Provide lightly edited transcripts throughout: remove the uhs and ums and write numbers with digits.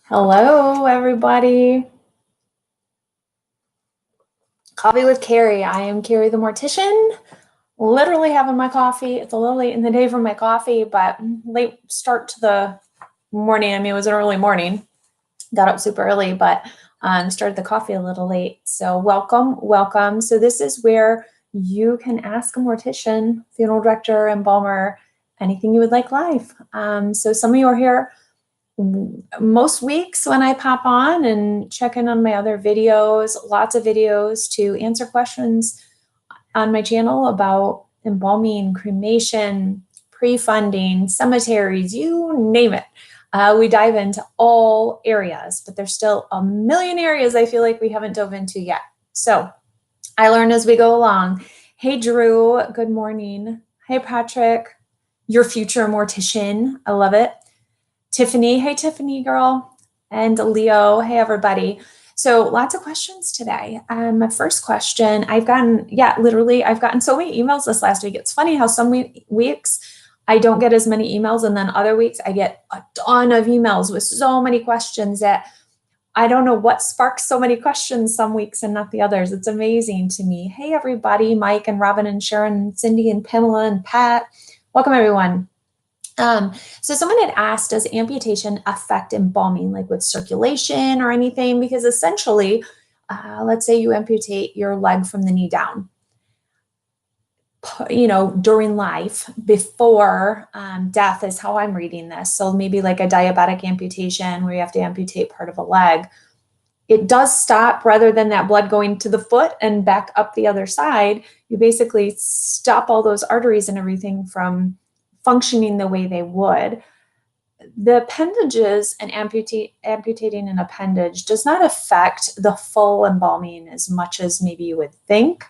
Hello, everybody. Coffee with Kari. I am Kari the Mortician. Literally having my coffee. It's a little late in the day for my coffee, but late start to the morning. I mean, it was an early morning. Got up super early, but started the coffee a little late. So welcome. So this is where you can ask a mortician, funeral director, embalmer, anything you would like live. So some of you are here most weeks when I pop on and check in on my other videos, lots of videos to answer questions on my channel about embalming, cremation, pre-funding, cemeteries, you name it. We dive into all areas, but there's still a million areas I feel like we haven't dove into yet. So I learn as we go along. Hey, Drew, good morning. Hey, Patrick, your future mortician. I love it. Tiffany, hey Tiffany girl, and Leo, hey everybody. So lots of questions today. My first question, I've gotten so many emails this last week. It's funny how some weeks I don't get as many emails, and then other weeks I get a ton of emails with so many questions that I don't know what sparks so many questions some weeks and not the others. It's amazing to me. Hey everybody, Mike and Robin and Sharon, and Cindy and Pamela and Pat. Welcome everyone. So someone had asked, does amputation affect embalming, like with circulation or anything? Because essentially, let's say you amputate your leg from the knee down, during life, before death is how I'm reading this. So maybe like a diabetic amputation where you have to amputate part of a leg. It does stop, rather than that blood going to the foot and back up the other side, you basically stop all those arteries and everything from functioning the way they would. The appendages and amputating an appendage does not affect the full embalming as much as maybe you would think.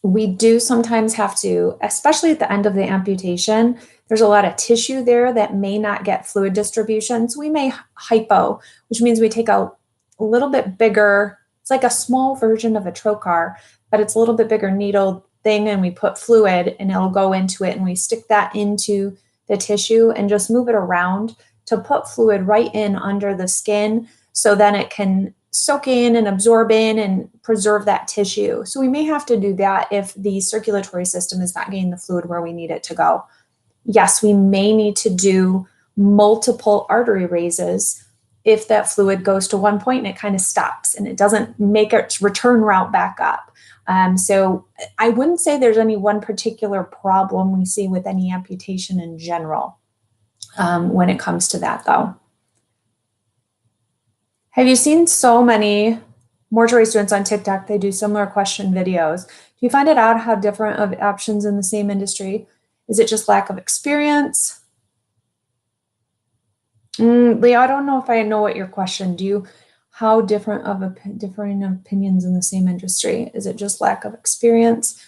We do sometimes have to, especially at the end of the amputation, there's a lot of tissue there that may not get fluid distribution. So we may hypo, which means we take a little bit bigger, it's like a small version of a trocar, but it's a little bit bigger needle thing, and we put fluid and it'll go into it, and we stick that into the tissue and just move it around to put fluid right in under the skin, so then it can soak in and absorb in and preserve that tissue. So we may have to do that if the circulatory system is not getting the fluid where we need it to go. Yes, we may need to do multiple artery raises if that fluid goes to one point and it kind of stops and it doesn't make its return route back up. So I wouldn't say there's any one particular problem we see with any amputation in general when it comes to that, though. Have you seen so many mortuary students on TikTok? They do similar question videos. Do you find it odd how different of options in the same industry? Is it just lack of experience? Leo, I don't know if I know what your question. How different of differing opinions in the same industry? Is it just lack of experience?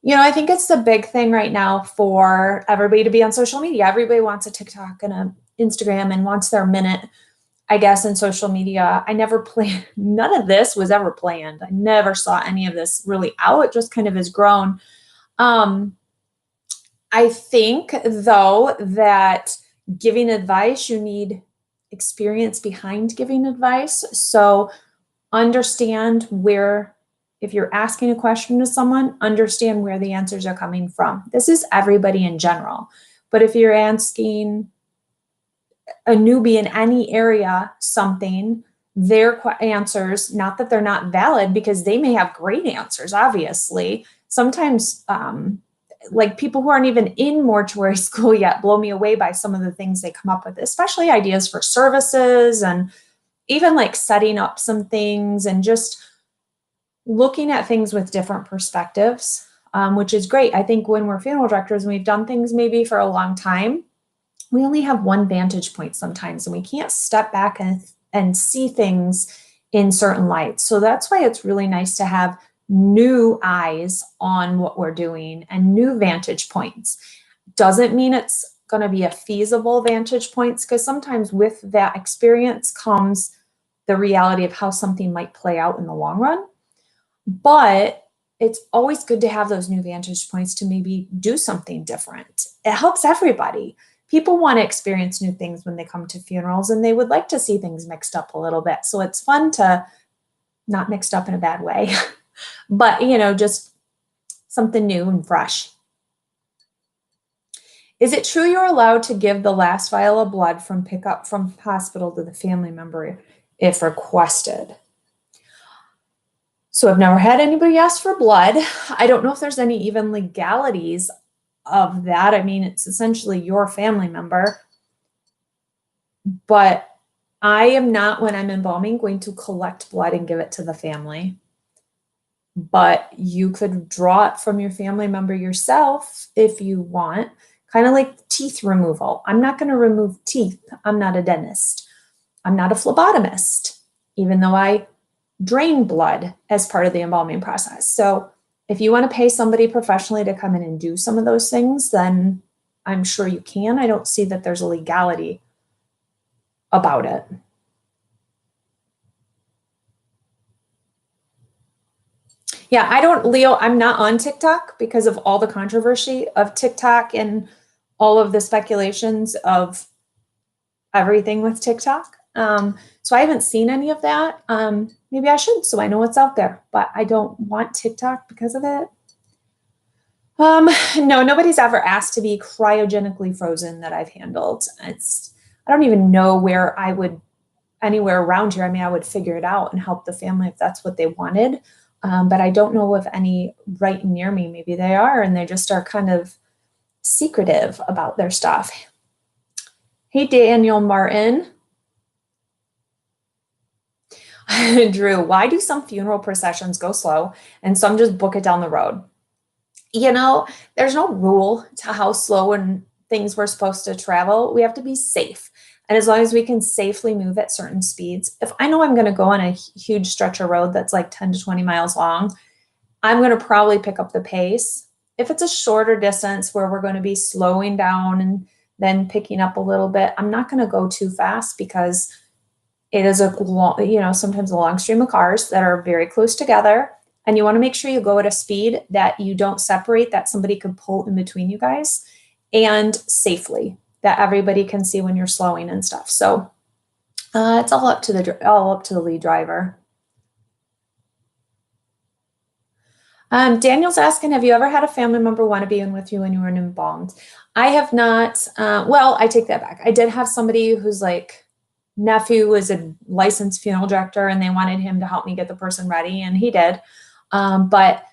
I think it's the big thing right now for everybody to be on social media. Everybody wants a TikTok and an Instagram and wants their minute, I guess, in social media. I never planned, none of this was ever planned. I never saw any of this really out. It just kind of has grown. I think, though, that giving advice, you need experience behind giving advice. So understand where, if you're asking a question to someone, understand where the answers are coming from. This is everybody in general. But if you're asking a newbie in any area something, their answers, not that they're not valid, because they may have great answers, obviously. Sometimes like people who aren't even in mortuary school yet blow me away by some of the things they come up with, especially ideas for services and even like setting up some things and just looking at things with different perspectives, which is great. I think when we're funeral directors and we've done things maybe for a long time, we only have one vantage point sometimes, and we can't step back and see things in certain lights. So that's why it's really nice to have new eyes on what we're doing and new vantage points. Doesn't mean it's going to be a feasible vantage points, because sometimes with that experience comes the reality of how something might play out in the long run. But it's always good to have those new vantage points to maybe do something different. It helps everybody. people want to experience new things when they come to funerals, and they would like to see things mixed up a little bit. So it's fun to, not mixed up in a bad way, but, you know, just something new and fresh. Is it true you're allowed to give the last vial of blood from pickup from hospital to the family member if requested? So I've never had anybody ask for blood. I don't know if there's any even legalities of that. I mean, it's essentially your family member. But I am not, when I'm embalming, going to collect blood and give it to the family. But you could draw it from your family member yourself if you want, kind of like teeth removal. I'm not going to remove teeth. I'm not a dentist. I'm not a phlebotomist, even though I drain blood as part of the embalming process. So if you want to pay somebody professionally to come in and do some of those things, then I'm sure you can. I don't see that there's a legality about it. Yeah, I don't, Leo, I'm not on TikTok because of all the controversy of TikTok and all of the speculations of everything with TikTok. So I haven't seen any of that. Maybe I should, so I know what's out there, but I don't want TikTok because of it. No, nobody's ever asked to be cryogenically frozen that I've handled. I don't even know where I would, anywhere around here. I mean, I would figure it out and help the family if that's what they wanted. But I don't know of any right near me. Maybe they are, and they just are kind of secretive about their stuff. Hey, Daniel Martin. Drew, why do some funeral processions go slow and some just book it down the road? You know, there's no rule to how slow and things we're supposed to travel. We have to be safe. And as long as we can safely move at certain speeds, if I know I'm going to go on a huge stretch of road that's like 10 to 20 miles long, I'm going to probably pick up the pace. If it's a shorter distance where we're going to be slowing down and then picking up a little bit, I'm not going to go too fast because it is a long, you know, sometimes a long stream of cars that are very close together. And you want to make sure you go at a speed that you don't separate, that somebody could pull in between you guys, and safely, that everybody can see when you're slowing and stuff. So it's all up to the lead driver. Daniel's asking, have you ever had a family member want to be in with you when you were embalmed? I have not. Well, I take that back. I did have somebody who's like nephew was a licensed funeral director and they wanted him to help me get the person ready, and he did. But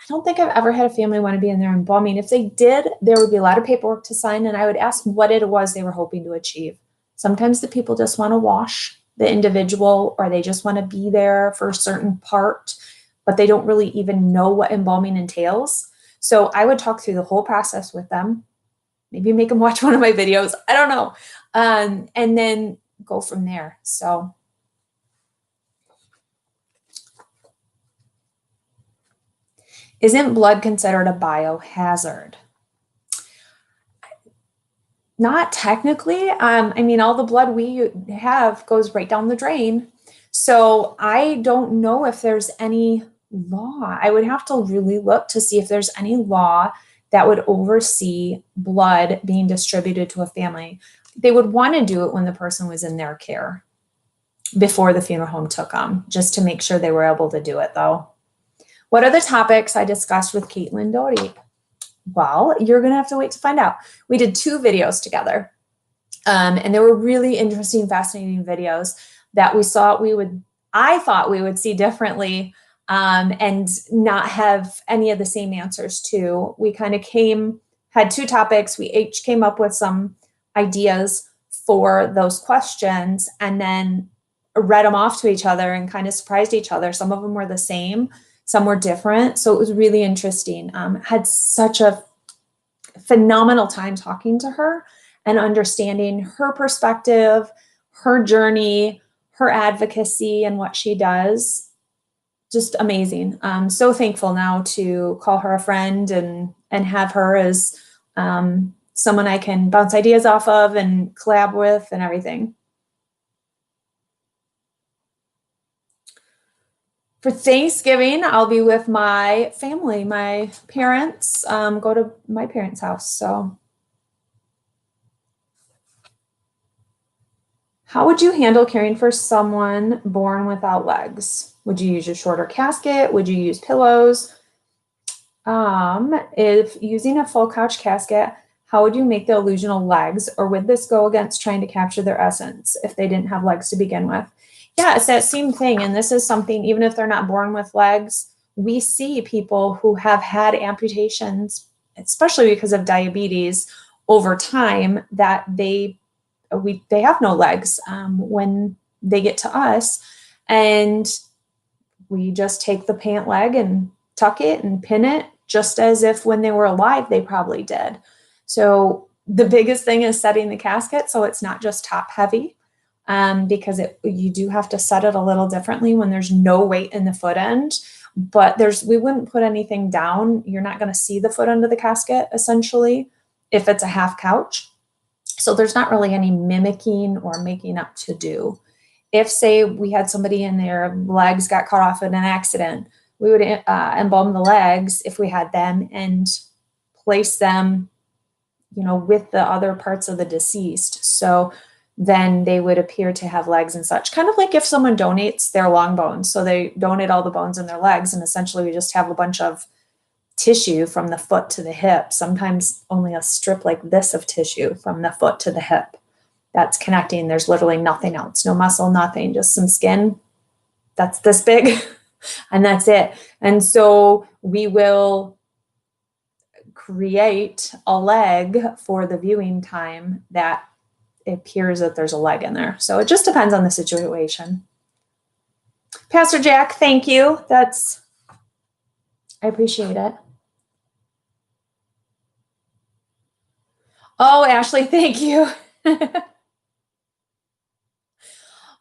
I don't think I've ever had a family want to be in there embalming. If they did, there would be a lot of paperwork to sign, and I would ask what it was they were hoping to achieve. Sometimes the people just want to wash the individual, or they just want to be there for a certain part, but they don't really even know what embalming entails. So I would talk through the whole process with them, maybe make them watch one of my videos. I don't know. And then go from there. So isn't blood considered a biohazard? Not technically. I mean, all the blood we have goes right down the drain. So I don't know if there's any law. I would have to really look to see if there's any law that would oversee blood being distributed to a family. They would want to do it when the person was in their care before the funeral home took them, just to make sure they were able to do it, though. What are the topics I discussed with Caitlin Doherty? Well, you're going to have to wait to find out. We did 2 videos together, and they were really interesting, fascinating videos that I thought we would see differently, and not have any of the same answers to. We kind of had 2 topics. We each came up with some ideas for those questions and then read them off to each other and kind of surprised each other. Some of them were the same, some were different. So it was really interesting. Had such a phenomenal time talking to her and understanding her perspective, her journey, her advocacy, and what she does. Just amazing. I'm so thankful now to call her a friend and have her as someone I can bounce ideas off of and collab with and everything. For Thanksgiving, I'll be with my family, my parents, go to my parents' house. So How would you handle caring for someone born without legs? Would you use a shorter casket? Would you use pillows? If using a full couch casket, how would you make the illusion of legs? Or would this go against trying to capture their essence if they didn't have legs to begin with? Yeah, it's that same thing. And this is something, even if they're not born with legs, we see people who have had amputations, especially because of diabetes over time, that they have no legs when they get to us. And we just take the pant leg and tuck it and pin it just as if when they were alive, they probably did. So the biggest thing is setting the casket so it's not just top heavy, because you do have to set it a little differently when there's no weight in the foot end. But we wouldn't put anything down. You're not going to see the foot end of the casket, essentially, if it's a half couch. So there's not really any mimicking or making up to do. If, say, we had somebody and their legs got cut off in an accident, we would embalm the legs if we had them and place them, with the other parts of the deceased. So then they would appear to have legs and such. Kind of like if someone donates their long bones. So they donate all the bones in their legs, and essentially we just have a bunch of tissue from the foot to the hip, sometimes only a strip like this of tissue from the foot to the hip. That's connecting. There's literally nothing else, no muscle, nothing, just some skin that's this big and that's it. And so we will create a leg for the viewing time that it appears that there's a leg in there. So it just depends on the situation. Pastor Jack, thank you. I appreciate it. Oh, Ashley, thank you.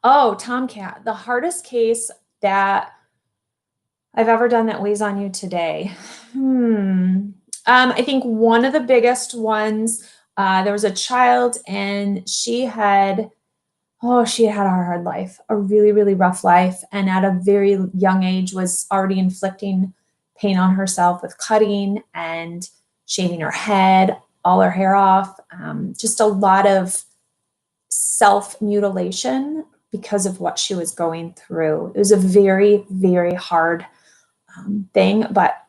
Oh, Tomcat, the hardest case that I've ever done that weighs on you today. I think one of the biggest ones, there was a child and she had a hard life, a really, really rough life. And at a very young age was already inflicting pain on herself with cutting and shaving her head, all her hair off, just a lot of self-mutilation because of what she was going through. It was a very, very hard thing, but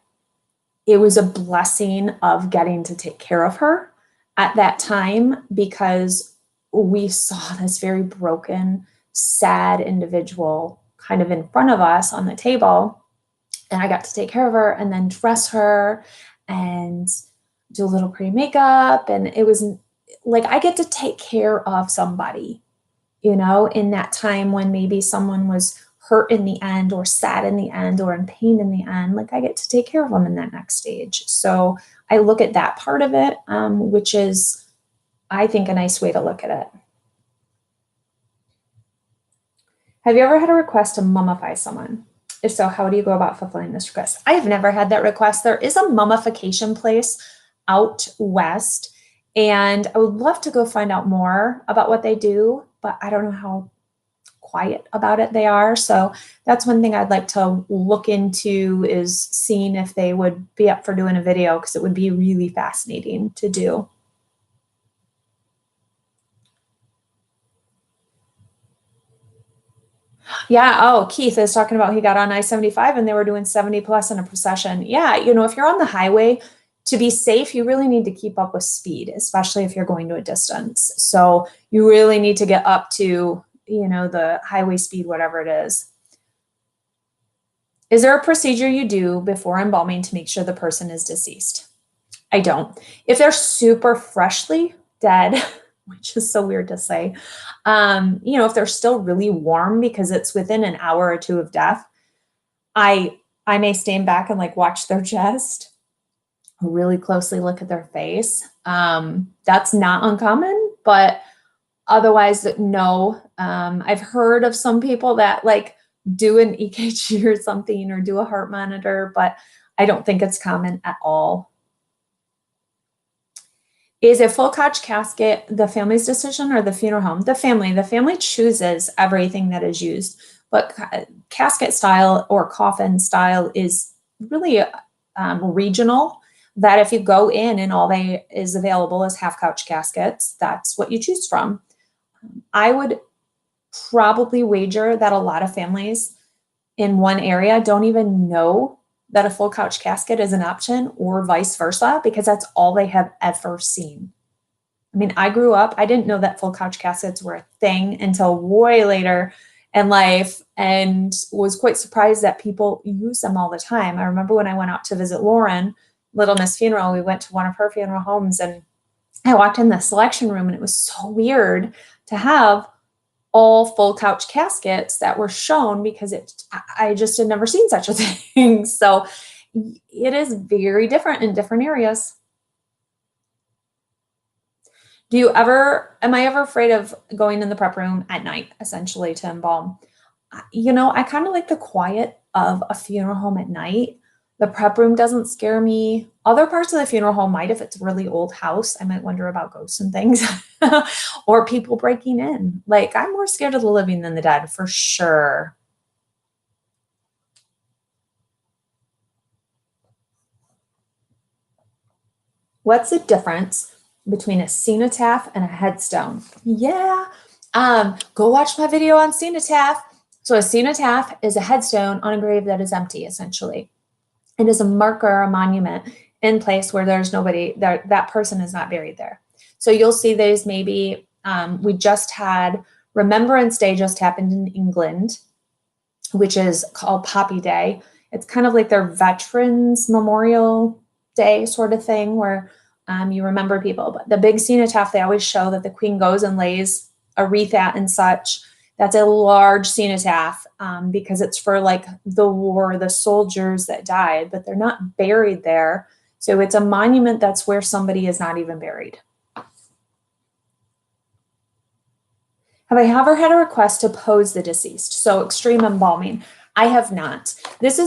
it was a blessing of getting to take care of her at that time, because we saw this very broken, sad individual kind of in front of us on the table. And I got to take care of her and then dress her and do a little pretty makeup. And it was like, I get to take care of somebody, in that time when maybe someone was hurt in the end or sad in the end or in pain in the end. Like, I get to take care of them in that next stage. So I look at that part of it, which is, I think, a nice way to look at it. Have you ever had a request to mummify someone? If so, how do you go about fulfilling this request? I have never had that request. There is a mummification place out west, and I would love to go find out more about what they do, but I don't know how quiet about it they are. So that's one thing I'd like to look into, is seeing if they would be up for doing a video, because it would be really fascinating to do. Yeah. Oh, Keith is talking about he got on I-75 and they were doing 70 plus in a procession. Yeah. If you're on the highway, to be safe, you really need to keep up with speed, especially if you're going to a distance. So you really need to get up to, the highway speed, whatever it is. Is there a procedure you do before embalming to make sure the person is deceased? I don't. If they're super freshly dead, which is so weird to say, if they're still really warm because it's within an hour or two of death, I may stand back and watch their chest, really closely look at their face. That's not uncommon, but otherwise, no. I've heard of some people that do an EKG or something, or do a heart monitor, but I don't think it's common at all. Is a full couch casket the family's decision or the funeral home? The family chooses everything that is used, but casket style or coffin style is really regional. That if you go in and all is available is half couch caskets, that's what you choose from. I would probably wager that a lot of families in one area don't even know that a full couch casket is an option, or vice versa, because that's all they have ever seen. I mean, I grew up, I didn't know that full couch caskets were a thing until way later in life, and was quite surprised that people use them all the time. I remember when I went out to visit Lauren, Little Miss Funeral, we went to one of her funeral homes, and I walked in the selection room, and it was so weird to have all full couch caskets that were shown, because I just had never seen such a thing. So it is very different in different areas. Am I ever afraid of going in the prep room at night, essentially, to embalm? I kind of like the quiet of a funeral home at night. The prep room doesn't scare me. Other parts of the funeral home might, if it's a really old house. I might wonder about ghosts and things or people breaking in. Like, I'm more scared of the living than the dead, for sure. What's the difference between a cenotaph and a headstone? Yeah. Go watch my video on cenotaph. So a cenotaph is a headstone on a grave that is empty, essentially. It is a marker, a monument in place where there's nobody, that person is not buried there. So you'll see these maybe, we just had Remembrance Day just happened in England, which is called Poppy Day. It's kind of like their Veterans Memorial Day sort of thing, where you remember people. But the big cenotaph, they always show that the queen goes and lays a wreath at and such. That's a large cenotaph because it's for like the war, the soldiers that died, but they're not buried there. So it's a monument that's where somebody is not even buried. Have I ever had a request to pose the deceased? So extreme embalming. I have not. This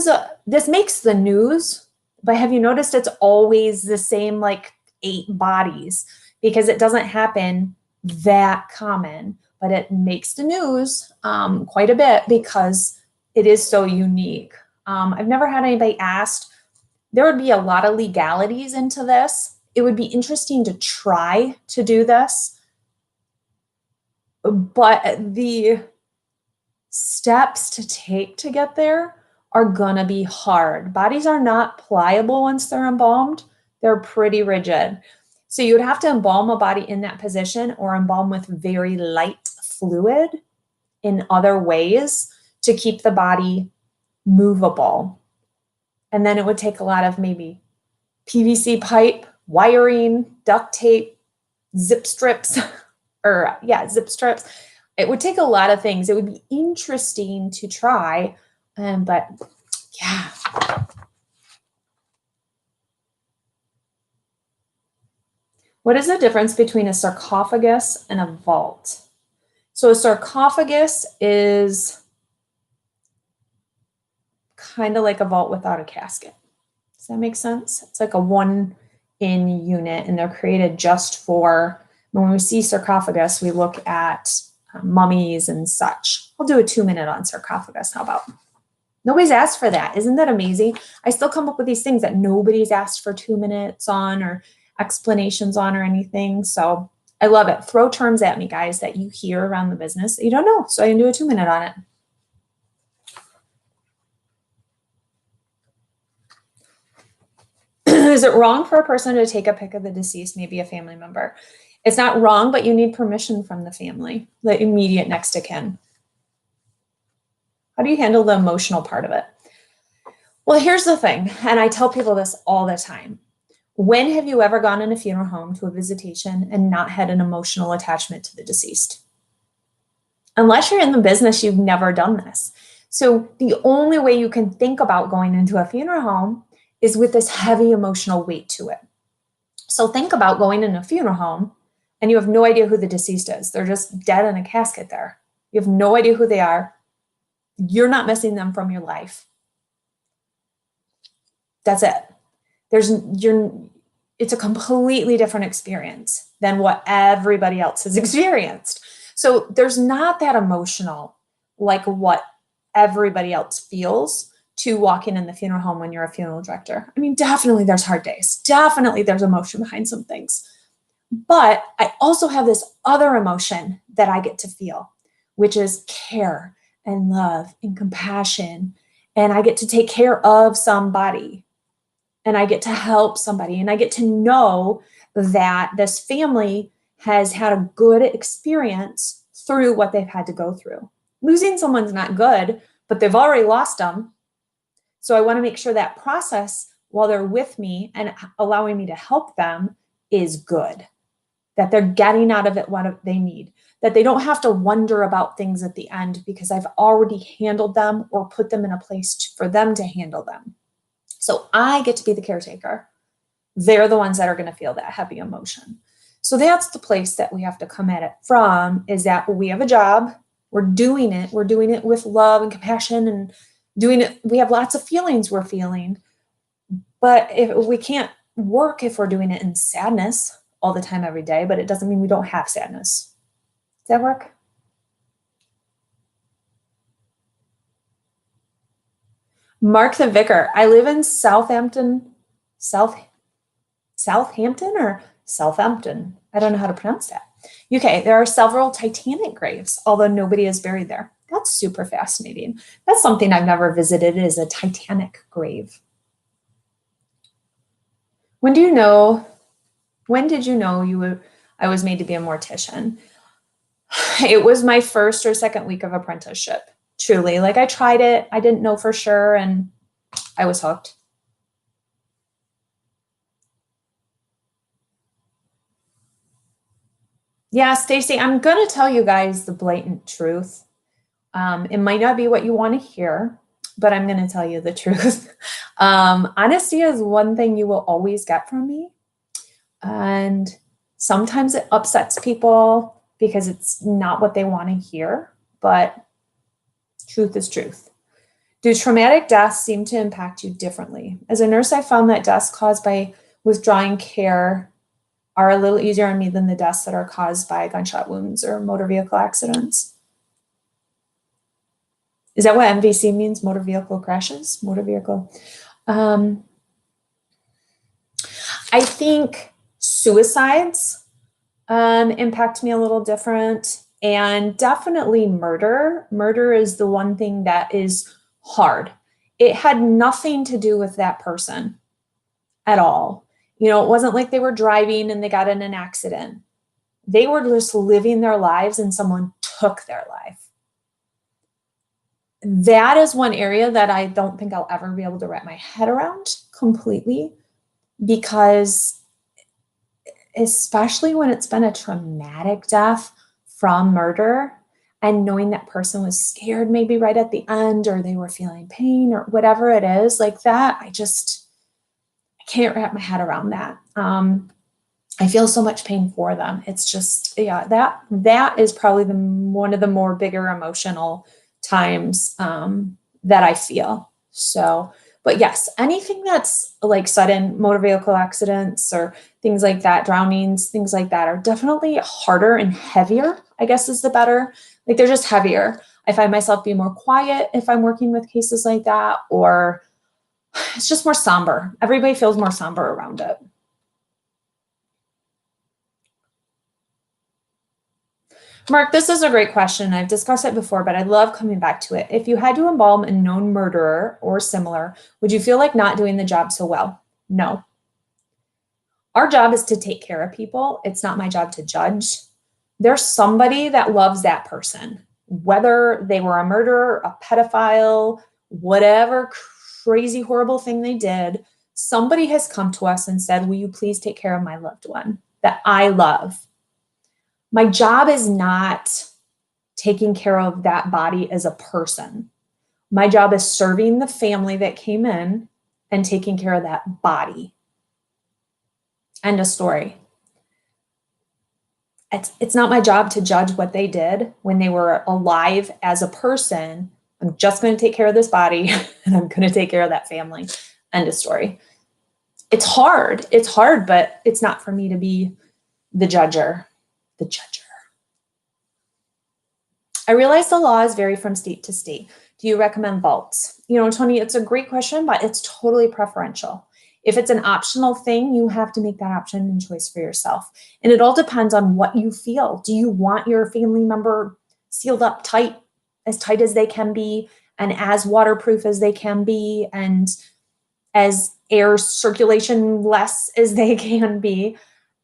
makes the news, but have you noticed it's always the same like 8 bodies, because it doesn't happen that common, but it makes the news quite a bit because it is so unique. I've never had anybody asked. There would be a lot of legalities into this. It would be interesting to try to do this, but the steps to take to get there are gonna be hard. Bodies are not pliable once they're embalmed. They're pretty rigid. So you would have to embalm a body in that position, or embalm with very light fluid in other ways to keep the body movable. And then it would take a lot of maybe PVC pipe, wiring, duct tape, zip strips, zip strips. It would take a lot of things. It would be interesting to try, but yeah. What is the difference between a sarcophagus and a vault? So a sarcophagus is kind of like a vault without a casket. Does that make sense? It's like a one-in unit, and they're created just for, when we see sarcophagus, we look at mummies and such. I'll do a 2-minute on sarcophagus. How about? Nobody's asked for that. Isn't that amazing? I still come up with these things that nobody's asked for 2 minutes on or explanations on or anything. So I love it. Throw terms at me, guys, that you hear around the business that you don't know. So I can do a 2-minute on it. Is it wrong for a person to take a pic of the deceased, maybe a family member? It's not wrong, but you need permission from the family, the immediate next of kin. How do you handle the emotional part of it? Well, here's the thing, and I tell people this all the time. When have you ever gone in a funeral home to a visitation and not had an emotional attachment to the deceased? Unless you're in the business, you've never done this. So the only way you can think about going into a funeral home is with this heavy emotional weight to it. So think about going in a funeral home and you have no idea who the deceased is. They're just dead in a casket there. You have no idea who they are. You're not missing them from your life. That's it. It's a completely different experience than what everybody else has experienced. So there's not that emotional like what everybody else feels to walking in the funeral home when you're a funeral director. I mean, definitely there's hard days. Definitely there's emotion behind some things. But I also have this other emotion that I get to feel, which is care and love and compassion. And I get to take care of somebody, and I get to help somebody, and I get to know that this family has had a good experience through what they've had to go through. Losing someone's not good, but they've already lost them. So I want to make sure that process while they're with me and allowing me to help them is good, that they're getting out of it what they need, that they don't have to wonder about things at the end because I've already handled them or put them in a place for them to handle them. So I get to be the caretaker. They're the ones that are going to feel that heavy emotion. So that's the place that we have to come at it from, is that we have a job, we're doing it with love and compassion and doing it. We have lots of feelings we're feeling, but if we can't work if we're doing it in sadness all the time, every day, but it doesn't mean we don't have sadness. Does that work? Mark the Vicar. I live in Southampton or Southampton. I don't know how to pronounce that. UK. There are several Titanic graves, although nobody is buried there. That's super fascinating. That's something I've never visited, is a Titanic grave. When did you know I was made to be a mortician? It was my first or second week of apprenticeship. Truly, like I tried it, I didn't know for sure, and I was hooked. Yeah, Stacy, I'm going to tell you guys the blatant truth. It might not be what you want to hear, but I'm going to tell you the truth. Honesty is one thing you will always get from me. And sometimes it upsets people because it's not what they want to hear, but truth is truth. Do traumatic deaths seem to impact you differently? As a nurse, I found that deaths caused by withdrawing care are a little easier on me than the deaths that are caused by gunshot wounds or motor vehicle accidents. Is that what MVC means? Motor vehicle crashes? Motor vehicle. I think suicides impact me a little different, and definitely murder. Murder is the one thing that is hard. It had nothing to do with that person at all. You know, it wasn't like they were driving and they got in an accident. They were just living their lives and someone took their life. That is one area that I don't think I'll ever be able to wrap my head around completely, because especially when it's been a traumatic death from murder, and knowing that person was scared maybe right at the end, or they were feeling pain or whatever it is like that, I can't wrap my head around that. I feel so much pain for them. It's just, yeah, that is probably one of the more bigger emotional times that I feel. So, but yes, anything that's like sudden motor vehicle accidents or things like that, drownings, things like that are definitely harder and heavier, I guess is the better. Like they're just heavier. I find myself being more quiet if I'm working with cases like that, or it's just more somber. Everybody feels more somber around it. Mark, this is a great question. I've discussed it before, but I love coming back to it. If you had to embalm a known murderer or similar, would you feel like not doing the job so well? No. Our job is to take care of people. It's not my job to judge. There's somebody that loves that person, whether they were a murderer, a pedophile, whatever crazy, horrible thing they did. Somebody has come to us and said, will you please take care of my loved one that I love? My job is not taking care of that body as a person. My job is serving the family that came in and taking care of that body. End of story. It's not my job to judge what they did when they were alive as a person. I'm just going to take care of this body and I'm going to take care of that family. End of story. It's hard. It's hard, but it's not for me to be the judger. The judger. I realize the laws vary from state to state. Do you recommend vaults? You know, Tony, it's a great question, but it's totally preferential. If it's an optional thing, you have to make that option and choice for yourself. And it all depends on what you feel. Do you want your family member sealed up tight as they can be, and as waterproof as they can be, and as air circulation less as they can be.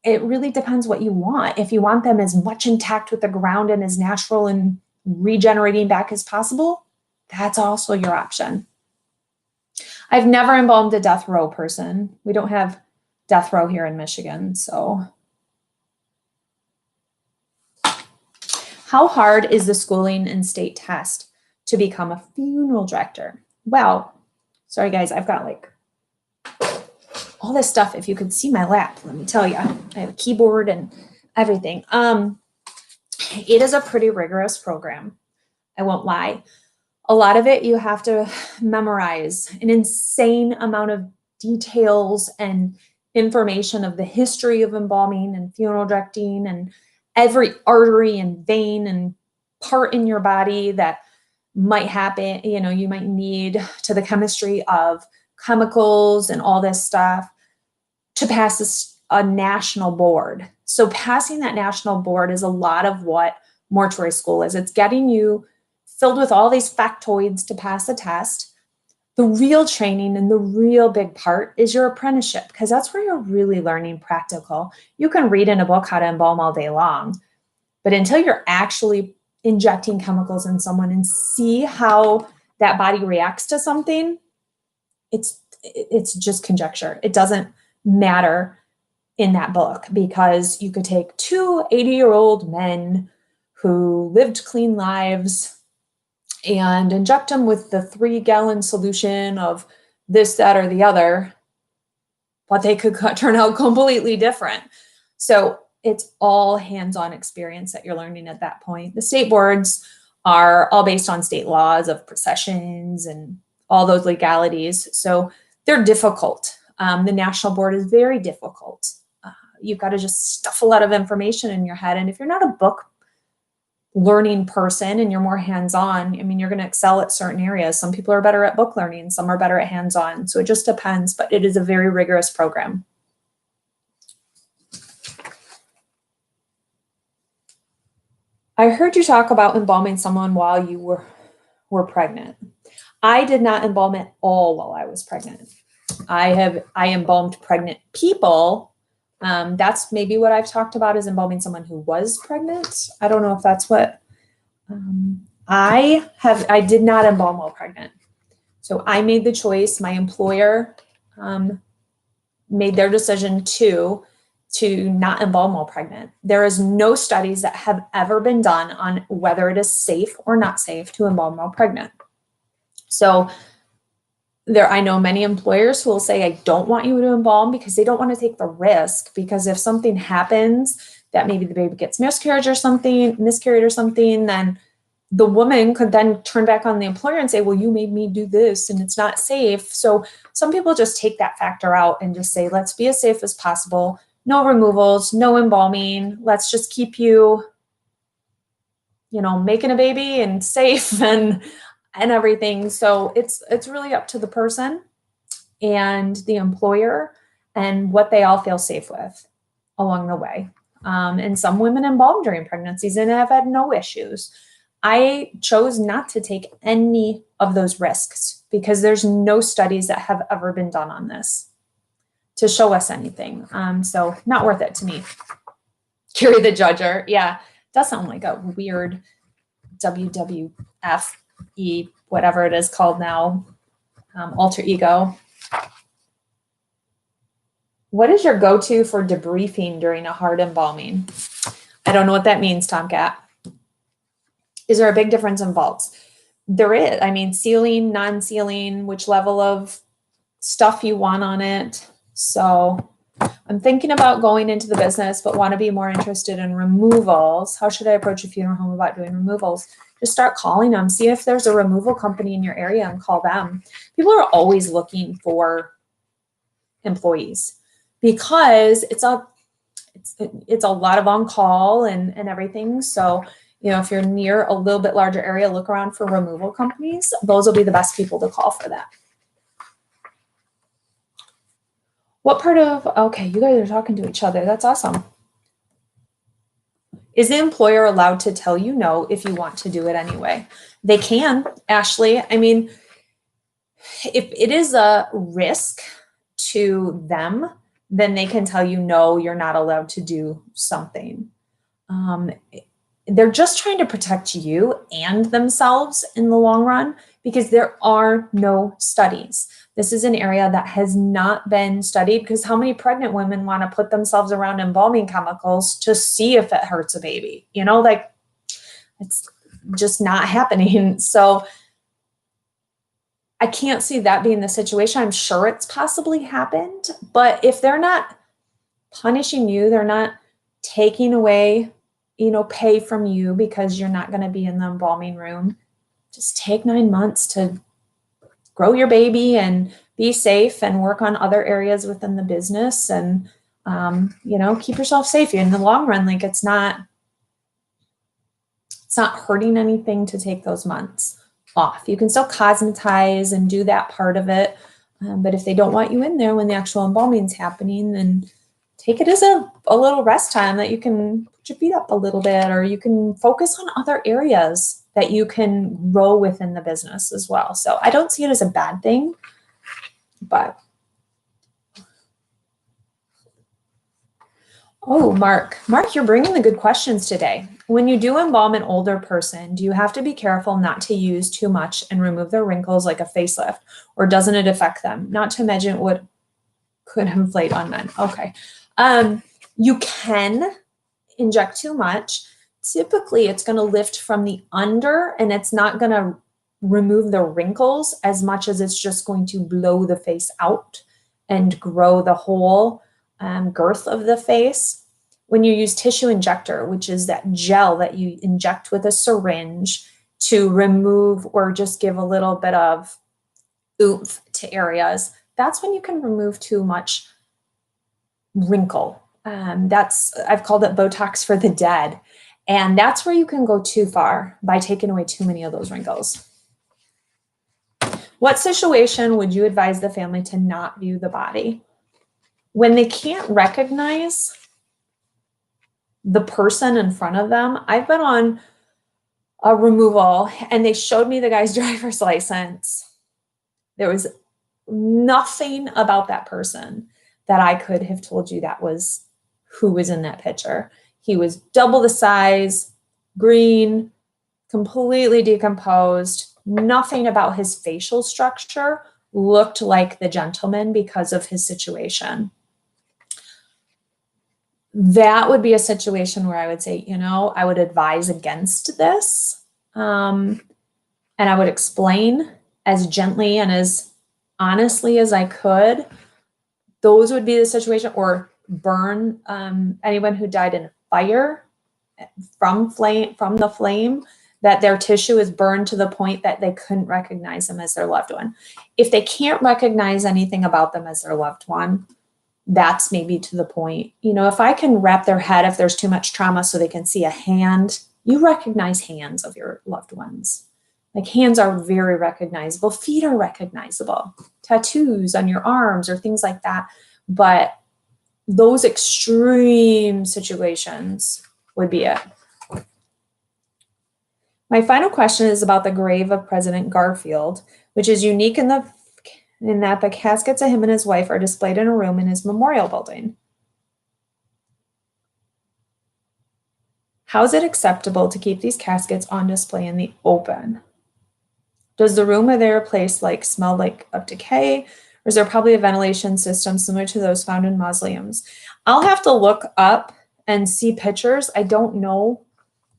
It really depends what you want. If you want them as much intact with the ground and as natural and regenerating back as possible, that's also your option. I've never embalmed a death row person. We don't have death row here in Michigan, so. How hard is the schooling and state test to become a funeral director? Well, sorry guys, I've got like all this stuff. If you could see my lap, let me tell you, I have a keyboard and everything. It is a pretty rigorous program. I won't lie. A lot of it you have to memorize an insane amount of details and information of the history of embalming and funeral directing and every artery and vein and part in your body that might happen, you might need, to the chemistry of chemicals and all this stuff to pass a national board. So passing that national board is a lot of what mortuary school is. It's getting you filled with all these factoids to pass the test. The real training and the real big part is your apprenticeship, because that's where you're really learning practical. You can read in a book how to embalm all day long, but until you're actually injecting chemicals in someone and see how that body reacts to something, it's just conjecture. It doesn't matter in that book, because you could take two 80-year-old men who lived clean lives and inject them with the 3-gallon solution of this, that, or the other, but they could turn out completely different. So it's all hands-on experience that you're learning at that point. The state boards are all based on state laws of processions and all those legalities. So they're difficult. The national board is very difficult. You've got to just stuff a lot of information in your head. And if you're not a book learning person and you're more hands-on, you're going to excel at certain areas. Some people are better at book learning, some are better at hands-on. So it just depends, but it is a very rigorous program. I heard you talk about embalming someone while you were pregnant. I did not embalm at all while I was pregnant. I embalmed pregnant people. That's maybe what I've talked about, is embalming someone who was pregnant. I don't know if that's what I did not embalm while pregnant. So I made the choice. My employer made their decision to not embalm while pregnant. There is no studies that have ever been done on whether it is safe or not safe to embalm while pregnant. So I know many employers who will say, I don't want you to embalm, because they don't want to take the risk, because if something happens, that maybe the baby gets miscarried or something, then the woman could then turn back on the employer and say, well, you made me do this and it's not safe. So some people just take that factor out and just say, let's be as safe as possible. No removals, no embalming. Let's just keep you, making a baby and safe and everything. So it's really up to the person and the employer and what they all feel safe with along the way. And some women embalm during pregnancies and have had no issues. I chose not to take any of those risks because there's no studies that have ever been done on this to show us anything. So not worth it to me. Kari the Judger. Yeah, does sound like a weird WWF whatever it is called now, alter ego. What is your go-to for debriefing during a hard embalming? I don't know what that means, Tomcat. Is there a big difference in vaults? There is. Sealing, non-sealing, which level of stuff you want on it. So I'm thinking about going into the business, but want to be more interested in removals. How should I approach a funeral home about doing removals? Just start calling them. See if there's a removal company in your area and call them. People are always looking for employees because it's a lot of on call and everything. So, if you're near a little bit larger area, look around for removal companies. Those will be the best people to call for that. What part of, okay, you guys are talking to each other. That's awesome. Is the employer allowed to tell you no if you want to do it anyway? They can, Ashley. I mean, if it is a risk to them, then they can tell you, no, you're not allowed to do something. They're just trying to protect you and themselves in the long run because there are no studies. This is an area that has not been studied because how many pregnant women want to put themselves around embalming chemicals to see if it hurts a baby? You know, like it's just not happening. So I can't see that being the situation. I'm sure it's possibly happened, but if they're not punishing you, they're not taking away, pay from you because you're not going to be in the embalming room. Just take 9 months to grow your baby and be safe and work on other areas within the business and, keep yourself safe. In the long run, like it's not hurting anything to take those months off. You can still cosmetize and do that part of it. But if they don't want you in there when the actual embalming is happening, then take it as a little rest time that you can put your feet up a little bit, or you can focus on other areas that you can grow within the business as well. So I don't see it as a bad thing, but. Oh, Mark, you're bringing the good questions today. When you do embalm an older person, do you have to be careful not to use too much and remove their wrinkles like a facelift, or doesn't it affect them? Not to mention what could inflate on men. Okay. You can inject too much. Typically, it's going to lift from the under and it's not going to remove the wrinkles as much as it's just going to blow the face out and grow the whole girth of the face. When you use tissue injector, which is that gel that you inject with a syringe to remove or just give a little bit of oomph to areas, that's when you can remove too much wrinkle. I've called it Botox for the dead. And that's where you can go too far by taking away too many of those wrinkles. What situation would you advise the family to not view the body? When they can't recognize the person in front of them. I've been on a removal and they showed me the guy's driver's license. There was nothing about that person that I could have told you that was who was in that picture. He was double the size, green, completely decomposed. Nothing about his facial structure looked like the gentleman because of his situation. That would be a situation where I would say, I would advise against this. And I would explain as gently and as honestly as I could. Those would be the situation, or burn anyone who died in a fire from the flame, that their tissue is burned to the point that they couldn't recognize them as their loved one. If they can't recognize anything about them as their loved one, that's maybe to the point. If I can wrap their head, if there's too much trauma so they can see a hand, you recognize hands of your loved ones. Like hands are very recognizable. Feet are recognizable. Tattoos on your arms or things like that. But those extreme situations would be it. My final question is about the grave of President Garfield, which is unique in that the caskets of him and his wife are displayed in a room in his memorial building. How is it acceptable to keep these caskets on display in the open? Does the room where they are placed smell like of decay, or is there probably a ventilation system similar to those found in mausoleums? I'll have to look up and see pictures. I don't know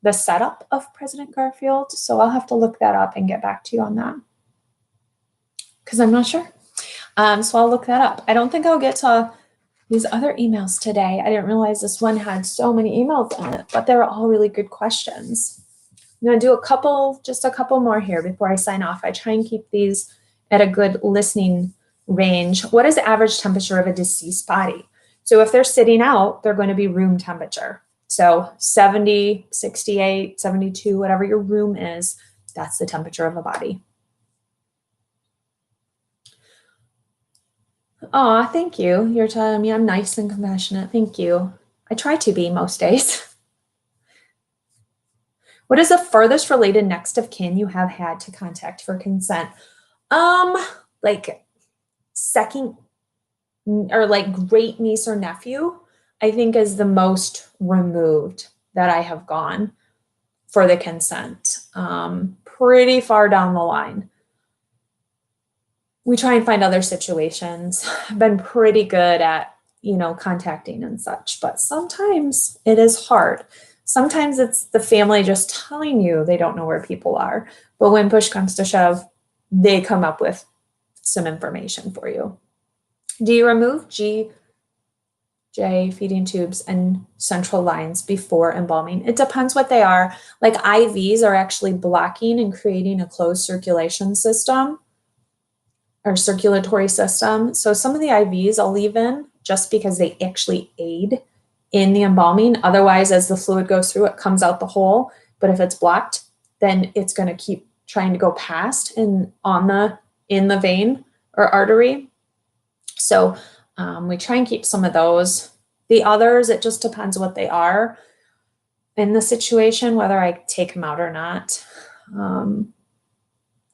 the setup of President Garfield, so I'll have to look that up and get back to you on that, because I'm not sure. So I'll look that up. I don't think I'll get to these other emails today. I didn't realize this one had so many emails in it, but they're all really good questions. I'm going to do just a couple more here before I sign off. I try and keep these at a good listening range. What is the average temperature of a deceased body? So if they're sitting out, they're going to be room temperature. So 70, 68, 72, whatever your room is, that's the temperature of a body. Aw, thank you. You're telling me I'm nice and compassionate. Thank you. I try to be most days. What is the furthest related next of kin you have had to contact for consent? Like second or like great niece or nephew, I think is the most removed that I have gone for the consent. Pretty far down the line. We try and find other situations. I've been pretty good at, contacting and such, but sometimes it is hard. Sometimes it's the family just telling you they don't know where people are. But when push comes to shove, they come up with some information for you. Do you remove G, J, feeding tubes, and central lines before embalming? It depends what they are. Like IVs are actually blocking and creating a closed circulation system or circulatory system. So some of the IVs I'll leave in just because they actually aid in the embalming. Otherwise, as the fluid goes through, it comes out the hole. But if it's blocked, then it's going to keep trying to go past in the vein or artery. So we try and keep some of those. The others, it just depends what they are in the situation, whether I take them out or not.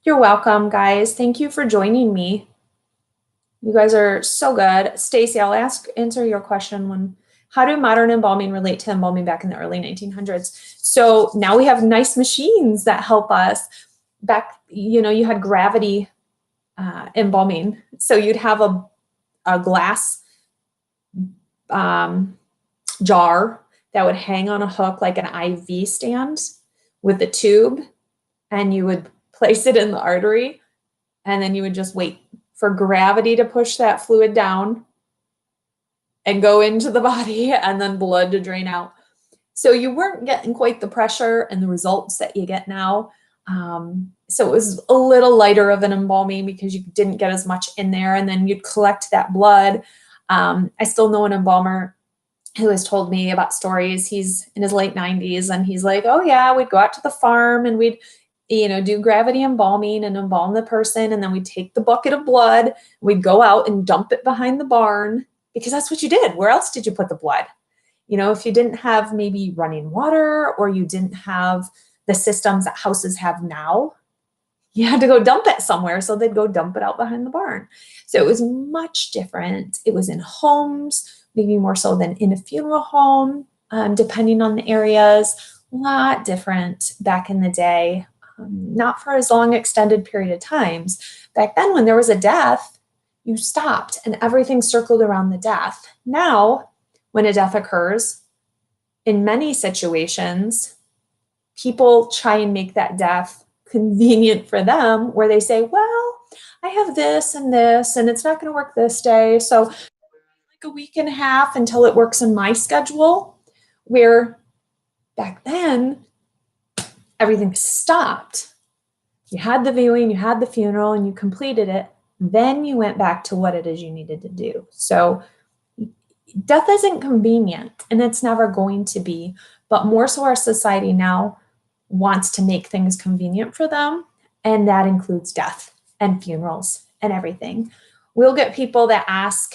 You're welcome, guys. Thank you for joining me. You guys are so good. Stacy, I'll answer your question how do modern embalming relate to embalming back in the early 1900s? So now we have nice machines that help us. Back, you had gravity embalming. So you'd have a glass jar that would hang on a hook like an IV stand with the tube, and you would place it in the artery, and then you would just wait for gravity to push that fluid down and go into the body, and then blood to drain out. So you weren't getting quite the pressure and the results that you get now. So it was a little lighter of an embalming because you didn't get as much in there, and then you'd collect that blood. I still know an embalmer who has told me about stories. He's in his late 90s, and he's like, oh yeah, we'd go out to the farm and we'd do gravity embalming and embalm the person. And then we'd take the bucket of blood, we'd go out and dump it behind the barn because that's what you did. Where else did you put the blood? If you didn't have maybe running water or you didn't have the systems that houses have now, you had to go dump it somewhere. So they'd go dump it out behind the barn. So it was much different. It was in homes, maybe more so than in a funeral home, depending on the areas. A lot different back in the day. Not for as long extended period of times. Back then, when there was a death, you stopped and everything circled around the death. Now, when a death occurs, in many situations, people try and make that death convenient for them, where they say, well, I have this, and it's not going to work this day. So like a week and a half until it works in my schedule, where back then, everything stopped. You had the viewing, you had the funeral, and you completed it. Then you went back to what it is you needed to do. So death isn't convenient, and it's never going to be, but more so our society now wants to make things convenient for them, and that includes death and funerals and everything. We'll get people that ask,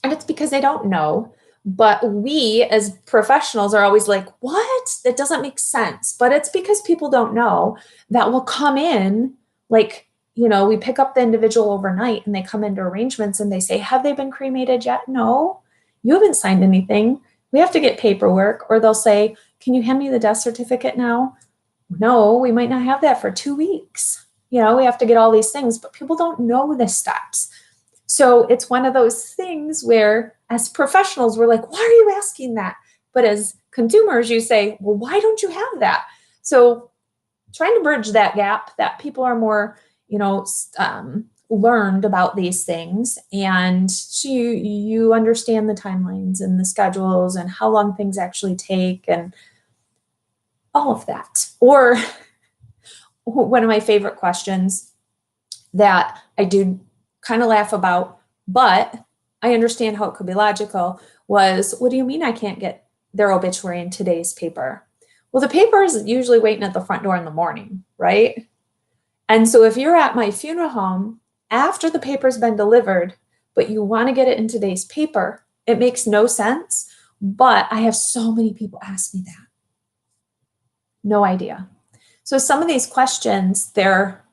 and it's because they don't know, but we as professionals are always like, what? That doesn't make sense. But it's because people don't know that will come in, like, we pick up the individual overnight and they come into arrangements and they say, have they been cremated yet? No, you haven't signed anything. We have to get paperwork. Or they'll say, can you hand me the death certificate now? No, we might not have that for 2 weeks. We have to get all these things, but people don't know the steps. So it's one of those things where as professionals, we're like, why are you asking that? But as consumers, you say, well, why don't you have that? So trying to bridge that gap, that people are more, learned about these things, and so you understand the timelines and the schedules and how long things actually take and all of that. Or one of my favorite questions that I do kind of laugh about, but I understand how it could be logical, was, what do you mean I can't get their obituary in today's paper? Well, the paper is usually waiting at the front door in the morning, right? And so if you're at my funeral home after the paper's been delivered, but you want to get it in today's paper, it makes no sense. But I have so many people ask me that. No idea. So some of these questions, they're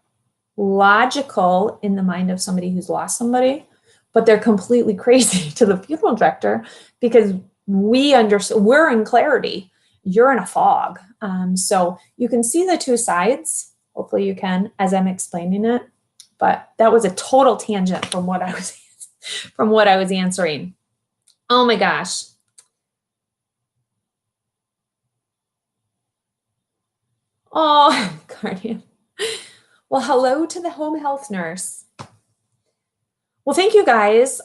logical in the mind of somebody who's lost somebody, but they're completely crazy to the funeral director because we're in clarity. You're in a fog. So you can see the two sides. Hopefully you can as I'm explaining it. But that was a total tangent from what I was answering. Oh my gosh. Oh, guardian. Well, hello to the home health nurse. Well, thank you guys.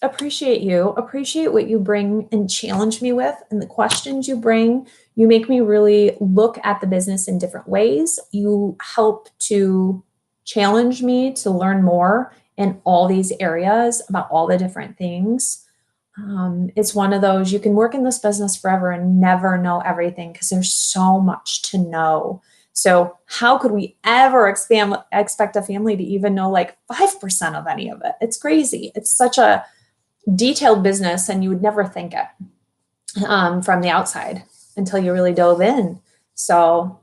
Appreciate you. Appreciate what you bring and challenge me with and the questions you bring. You make me really look at the business in different ways. You help to challenge me to learn more in all these areas about all the different things. It's one of those, you can work in this business forever and never know everything because there's so much to know. So how could we ever expect a family to even know like 5% of any of it? It's crazy. It's such a detailed business and you would never think it from the outside until you really dove in. So,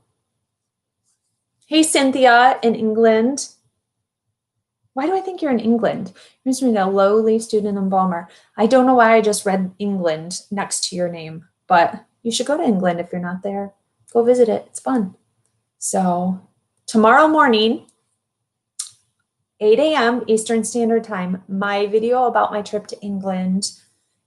hey, Cynthia in England. Why do I think you're in England? You're just a lowly student embalmer. I don't know why I just read England next to your name, but you should go to England if you're not there. Go visit it. It's fun. So tomorrow morning, 8 a.m. Eastern Standard Time, my video about my trip to England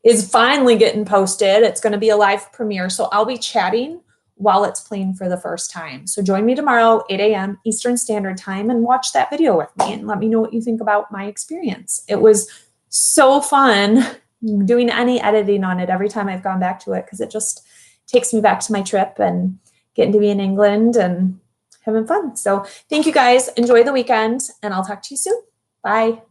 is finally getting posted. It's going to be a live premiere. So I'll be chatting while it's playing for the first time. So join me tomorrow, 8 a.m. Eastern Standard Time, and watch that video with me and let me know what you think about my experience. It was so fun doing any editing on it every time I've gone back to it because it just takes me back to my trip and getting to be in England and having fun. So thank you guys. Enjoy the weekend and I'll talk to you soon. Bye.